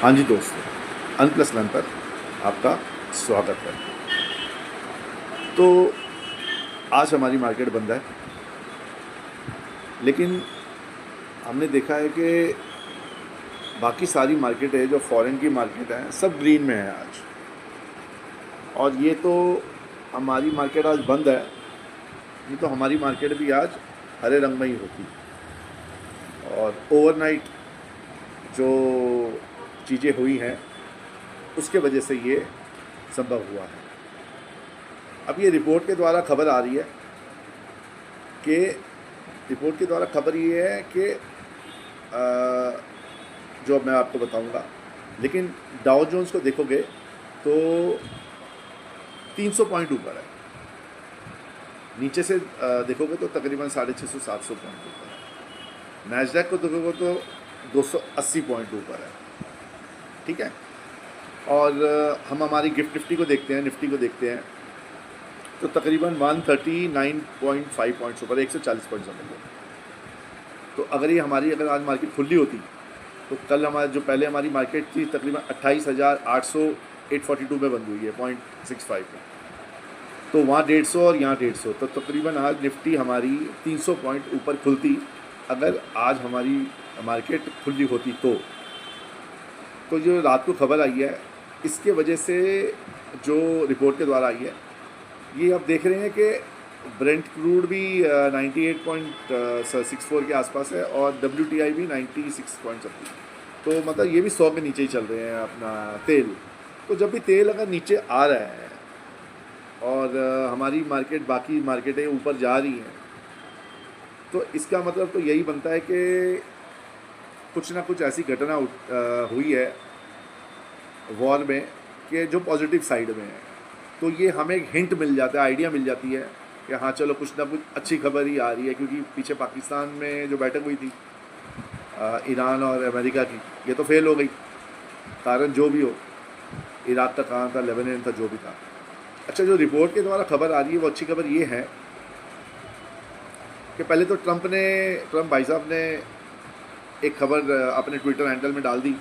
हाँ जी दोस्तों, अनप्लस1 पर आपका स्वागत है। तो आज हमारी मार्केट बंद है, लेकिन हमने देखा है कि बाकी सारी मार्केट है जो फॉरेन की मार्केट है सब ग्रीन में है आज। और ये तो हमारी मार्केट आज बंद है, नहीं तो हमारी मार्केट भी आज हरे रंग में ही होती। और ओवरनाइट जो चीज़ें हुई हैं उसके वजह से ये संभव हुआ है। अब ये रिपोर्ट के द्वारा खबर आ रही है कि ये है कि जो मैं आपको बताऊंगा, लेकिन डाउ जोन्स को देखोगे तो 300 पॉइंट ऊपर है, नीचे से देखोगे तो तकरीबन 650-700 पॉइंट ऊपर है। नैस्डैक को देखोगे तो 280 पॉइंट ऊपर है, ठीक है। और हम हमारी गिफ्ट निफ्टी को देखते हैं, तो तकरीबन 139.5 पॉइंट्स ऊपर, 140 पॉइंट समझ लो। तो अगर आज मार्केट खुली होती तो कल जो पहले हमारी मार्केट थी तकरीबन 28,842 में बंद हुई है, 0.65 में। तो वहाँ 150 और यहाँ 150, तो तकरीबन आज निफ्टी हमारी 300 पॉइंट ऊपर खुलती अगर आज हमारी मार्केट खुली होती। तो जो रात को खबर आई है इसके वजह से, जो रिपोर्ट के द्वारा आई है, ये आप देख रहे हैं कि ब्रेंट क्रूड भी 98.64 के आसपास है और WTI भी 96 पॉइंट समथिंग। तो मतलब ये भी 100 के नीचे ही चल रहे हैं अपना तेल। तो जब भी तेल अगर नीचे आ रहा है और हमारी मार्केट, बाकी मार्केटें ऊपर जा रही हैं, तो इसका मतलब तो यही बनता है कि कुछ ना कुछ ऐसी घटना हुई है वॉर में कि जो पॉजिटिव साइड में है। तो ये हमें एक हिंट मिल जाता है, आइडिया मिल जाती है कि हाँ चलो कुछ ना कुछ अच्छी खबर ही आ रही है। क्योंकि पीछे पाकिस्तान में जो बैठक हुई थी ईरान और अमेरिका की, ये तो फेल हो गई। कारण जो भी हो, इराक का कहाँ था, लेबनान था, जो भी था। अच्छा, जो रिपोर्ट के द्वारा खबर आ रही है वो अच्छी खबर ये है कि पहले तो ट्रंप भाई साहब ने एक खबर अपने ट्विटर हैंडल में डाल दी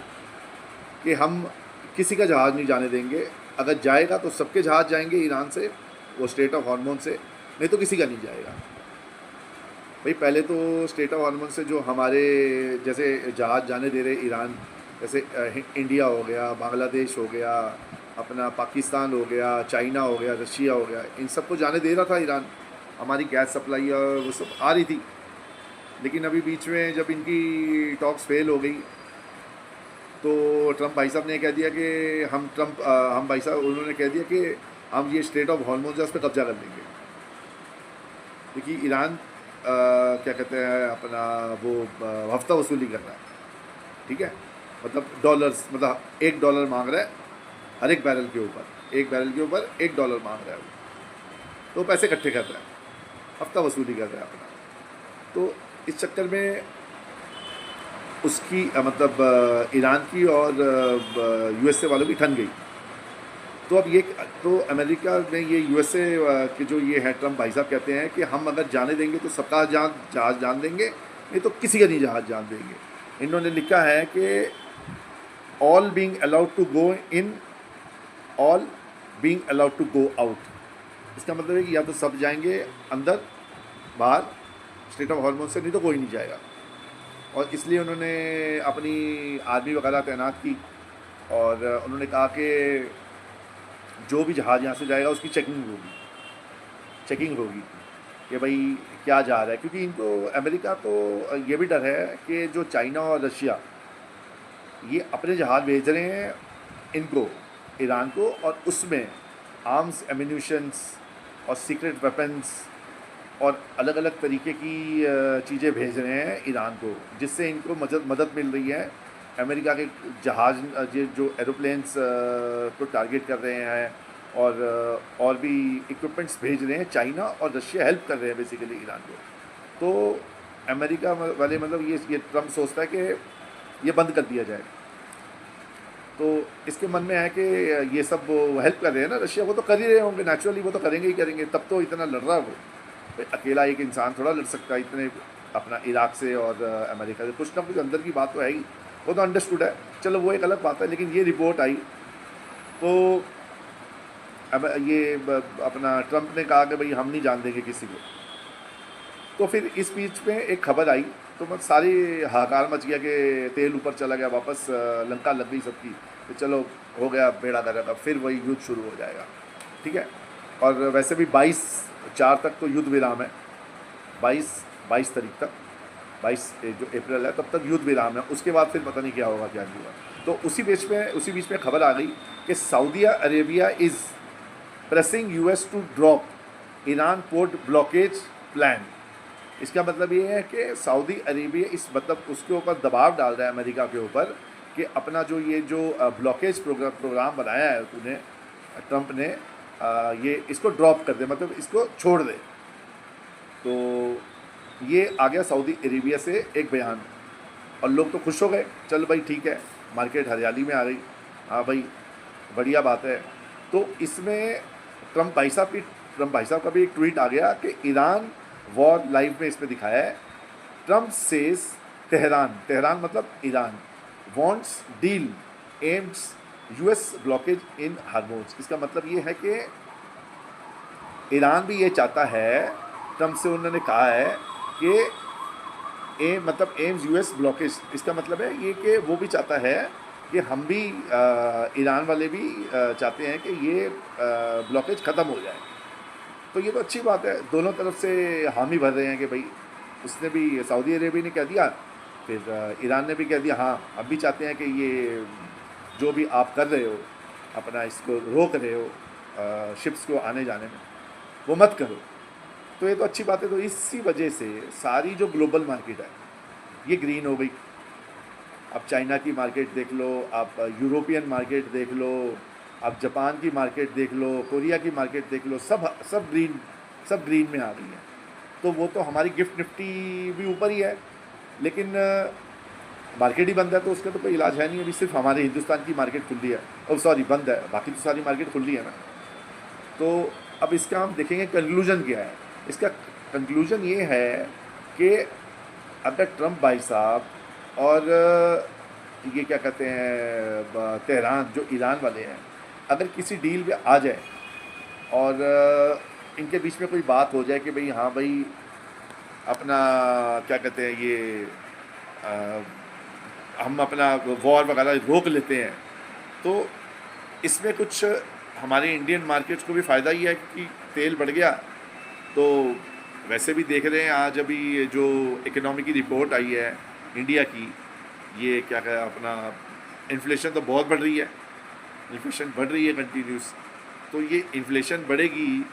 कि हम किसी का जहाज़ नहीं जाने देंगे, अगर जाएगा तो सबके जहाज़ जाएंगे ईरान से, वो स्ट्रेट ऑफ हॉर्मोन से, नहीं तो किसी का नहीं जाएगा। भाई पहले तो स्ट्रेट ऑफ हॉर्मोन से जो हमारे जैसे जहाज़ जाने दे रहे ईरान, जैसे इंडिया हो गया, बांग्लादेश हो गया, अपना पाकिस्तान हो गया, चाइना हो गया, रशिया हो गया, इन सबको जाने दे रहा था ईरान। हमारी गैस सप्लाई और वो सब आ रही थी। लेकिन अभी बीच में जब इनकी टॉक्स फेल हो गई तो ट्रंप भाई साहब ने कह दिया कि उन्होंने कह दिया कि हम ये स्ट्रेट ऑफ हॉर्मोन उस पर कब्जा कर लेंगे। क्योंकि ईरान क्या कहते हैं अपना वो हफ्ता वसूली कर रहा है, ठीक है। मतलब डॉलर्स, मतलब $1 मांग रहा है हर एक बैरल के ऊपर, $1 मांग रहा है वो। तो पैसे इकट्ठे कर रहा है, हफ्ता वसूली कर रहा है अपना। तो इस चक्कर में उसकी मतलब ईरान की और USA वालों की ठन गई। तो अब तो अमेरिका ने ये USA के जो ये है ट्रंप भाई साहब कहते हैं कि हम अगर जाने देंगे तो सबका जहाज़ जान देंगे, नहीं तो किसी का नहीं जहाज़ जान देंगे। इन्होंने लिखा है कि all being allowed to go in, all being allowed to go out. इसका मतलब है कि या तो सब जाएंगे अंदर बाहर स्ट्रेट ऑफ हॉर्मोन से, नहीं तो कोई नहीं जाएगा। और इसलिए उन्होंने अपनी आर्मी वगैरह तैनात की और उन्होंने कहा कि जो भी जहाज़ यहाँ से जाएगा उसकी चेकिंग होगी कि भाई क्या जा रहा है। क्योंकि इनको अमेरिका को ये भी डर है कि जो चाइना और रशिया ये अपने जहाज़ भेज रहे हैं इनको, ईरान को, और उसमें आर्म्स, एम्यूनिशंस और सीक्रेट वेपन्स और अलग अलग तरीके की चीज़ें भेज रहे हैं ईरान को, जिससे इनको मदद मिल रही है। अमेरिका के जहाज़ जो एरोप्लेन्स को टारगेट कर रहे हैं और भी इक्विपमेंट्स भेज रहे हैं। चाइना और रशिया हेल्प कर रहे हैं बेसिकली ईरान को। तो अमेरिका वाले मतलब ये ट्रंप सोचता है कि ये बंद कर दिया जाए। तो इसके मन में है कि ये सब वो हेल्प कर रहे हैं ना, रशिया, वो तो कर ही रहे होंगे, नेचुरली वो तो करेंगे, तब तो इतना लड़ रहा है वो। अकेला एक इंसान थोड़ा लड़ सकता है इतने अपना इराक से और अमेरिका से। कुछ ना कुछ अंदर की बात तो है ही, वो तो अंडरस्टूड है। चलो वो एक अलग बात है, लेकिन ये रिपोर्ट आई तो अब ये अपना ट्रंप ने कहा कि भाई हम नहीं जान देंगे किसी को। तो फिर इस बीच में एक खबर आई तो मतलब सारी हाहाकार मच गया कि तेल ऊपर चला गया, वापस लंका लग गई सबकी, तो चलो हो गया बेड़ा गर्क, अब फिर वही युद्ध शुरू हो जाएगा। ठीक है, और वैसे भी 22/4 तक तो युद्ध विराम है, 22 तारीख तक, 22 जो अप्रैल है तब तक युद्ध विराम है, उसके बाद फिर पता नहीं क्या होगा क्या नहीं होगा। तो उसी बीच में खबर आ गई कि Saudi Arabia is pressing US to drop Iran port blockage plan. इसका मतलब ये है कि सऊदी अरेबिया इस मतलब उसके ऊपर दबाव डाल रहा है अमेरिका के ऊपर कि अपना जो ब्लॉकेज प्रोग्राम बनाया है उन्हें ट्रंप ने, ये इसको ड्रॉप कर दे, मतलब इसको छोड़ दे। तो ये आ गया सऊदी अरेबिया से एक बयान, और लोग तो खुश हो गए, चल भाई ठीक है, मार्केट हरियाली में आ गई, हाँ भाई बढ़िया बात है। तो इसमें ट्रंप भाई साहब का भी एक ट्वीट आ गया कि ईरान वॉर लाइव में इसमें दिखाया है, ट्रंप सेज तेहरान मतलब Iran wants deal aims US blockage in Hormuz. इसका मतलब ये है कि ईरान भी ये चाहता है, ट्रंप से उन्होंने कहा है कि मतलब एम्स यूएस ब्लॉकेज, इसका मतलब है ये कि वो भी चाहता है कि हम भी ईरान वाले भी चाहते हैं कि ये ब्लॉकेज ख़त्म हो जाए। तो ये तो अच्छी बात है, दोनों तरफ से हामी भर रहे हैं कि भाई उसने भी, सऊदी अरेबिया ने कह दिया, फिर ईरान ने भी कह दिया हाँ अब भी चाहते हैं कि ये जो भी आप कर रहे हो अपना इसको रोक रहे हो शिप्स को आने जाने में, वो मत करो। तो ये तो अच्छी बात है। तो इसी वजह से सारी जो ग्लोबल मार्केट है ये ग्रीन हो गई। आप चाइना की मार्केट देख लो, आप यूरोपियन मार्केट देख लो, आप जापान की मार्केट देख लो, कोरिया की मार्केट देख लो, सब ग्रीन में आ गई है। तो वो तो हमारी गिफ्ट निफ्टी भी ऊपर ही है, लेकिन मार्केट ही बंद है, तो उसका तो कोई इलाज है नहीं। अभी सिर्फ हमारे हिंदुस्तान की मार्केट खुली है, और सॉरी बंद है, बाकी तो सारी मार्केट खुली है ना। तो अब इसका हम देखेंगे कंक्लूजन क्या है। इसका कंक्लूजन ये है कि अगर ट्रंप भाई साहब और ये क्या कहते हैं तेहरान जो ईरान वाले हैं, अगर किसी डील पे आ जाए और इनके बीच में कोई बात हो जाए कि भाई हाँ भाई अपना क्या कहते हैं ये हम अपना वॉर वगैरह रोक लेते हैं, तो इसमें कुछ हमारे इंडियन मार्केट्स को भी फ़ायदा ही है क्योंकि तेल बढ़ गया। तो वैसे भी देख रहे हैं आज अभी जो इकोनॉमी की रिपोर्ट आई है इंडिया की, ये क्या कहा अपना इन्फ्लेशन तो बहुत बढ़ रही है, इन्फ्लेशन बढ़ रही है कंटिन्यूस। तो ये इन्फ्लेशन बढ़ेगी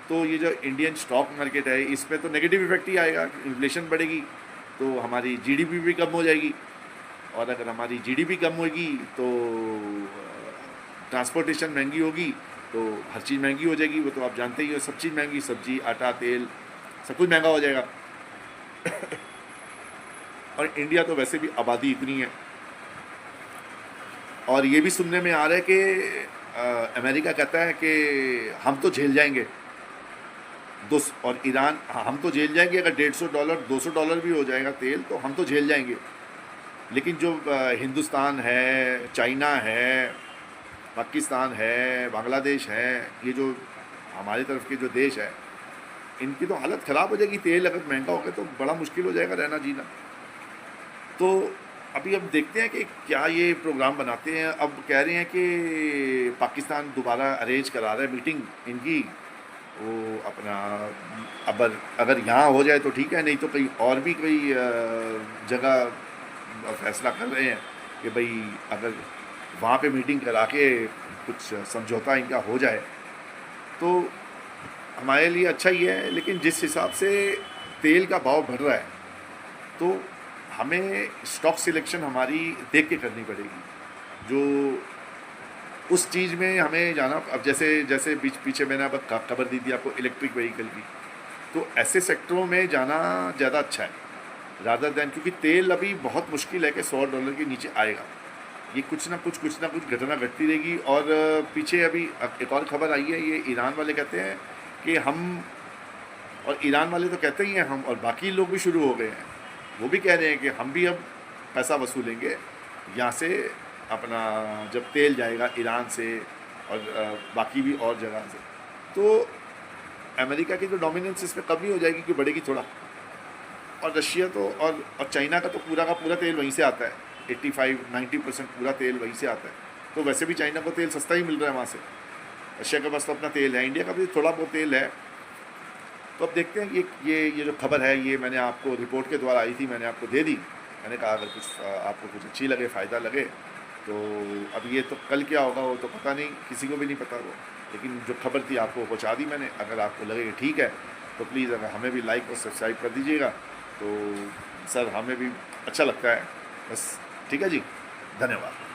तो ये जो इंडियन स्टॉक मार्केट है इसमें तो नेगेटिव इफेक्ट ही आएगा। इन्फ्लेशन बढ़ेगी तो हमारी जीडीपी भी कम हो जाएगी, और अगर हमारी जीडीपी कम होगी तो ट्रांसपोर्टेशन महंगी होगी, तो हर चीज़ महंगी हो जाएगी। वो तो आप जानते ही हो, सब चीज़ महंगी, सब्जी आटा तेल सब कुछ महंगा हो जाएगा। और इंडिया तो वैसे भी आबादी इतनी है, और ये भी सुनने में आ रहा है कि अमेरिका कहता है कि हम तो झेल जाएंगे और ईरान हम तो झेल जाएंगे, अगर $150 $200 भी हो जाएगा तेल तो हम तो झेल जाएंगे। लेकिन जो हिंदुस्तान है, चाइना है, पाकिस्तान है, बांग्लादेश है, ये जो हमारी तरफ के जो देश है इनकी तो हालत ख़राब हो जाएगी। तेल अगर महंगा हो गया तो बड़ा मुश्किल हो जाएगा रहना जीना। तो अभी अब देखते हैं कि क्या ये प्रोग्राम बनाते हैं। अब कह रहे हैं कि पाकिस्तान दोबारा अरेंज करा रहा है मीटिंग इनकी, वो अपना अगर यहाँ हो जाए तो ठीक है, नहीं तो कहीं और भी कोई जगह फैसला कर रहे हैं कि भाई अगर वहाँ पे मीटिंग करा के कुछ समझौता इनका हो जाए तो हमारे लिए अच्छा ही है। लेकिन जिस हिसाब से तेल का भाव बढ़ रहा है तो हमें स्टॉक सिलेक्शन हमारी देख के करनी पड़ेगी, जो उस चीज़ में हमें जाना। अब जैसे पीछे मैंने अब खबर दी थी आपको इलेक्ट्रिक व्हीकल की, तो ऐसे सेक्टरों में जाना ज़्यादा अच्छा है रादर दैन, क्योंकि तेल अभी बहुत मुश्किल है कि $100 के नीचे आएगा। ये कुछ ना कुछ घटना घटती रहेगी। और पीछे अभी एक और खबर आई है, ये ईरान वाले कहते हैं कि हम, और ईरान वाले तो कहते ही हैं हम, और बाकी लोग भी शुरू हो गए हैं, वो भी कह रहे हैं कि हम भी अब पैसा वसूलेंगे यहाँ से अपना जब तेल जाएगा ईरान से और बाकी भी और जगह से, तो अमेरिका की जो डोमिनेंस इसमें कम ही हो जाएगी कि बढ़ेगी थोड़ा। और रशिया तो और चाइना का तो पूरा तेल वहीं से आता है, 85-90% पूरा तेल वहीं से आता है। तो वैसे भी चाइना को तेल सस्ता ही मिल रहा है वहाँ से। रशिया के पास तो अपना तेल है, इंडिया का भी थोड़ा बहुत तेल है। तो अब देखते हैं ये जो खबर है ये मैंने आपको रिपोर्ट के द्वारा आई थी, मैंने आपको दे दी। मैंने कहा अगर कुछ आपको कुछ अच्छी लगे, फ़ायदा लगे तो। अब ये तो कल क्या होगा वो तो पता नहीं, किसी को भी नहीं पता वो, लेकिन जो खबर थी आपको पहुंचा दी मैंने। अगर आपको लगे कि ठीक है तो प्लीज़ अगर हमें भी लाइक और सब्सक्राइब कर दीजिएगा तो सर हमें भी अच्छा लगता है। बस ठीक है जी, धन्यवाद।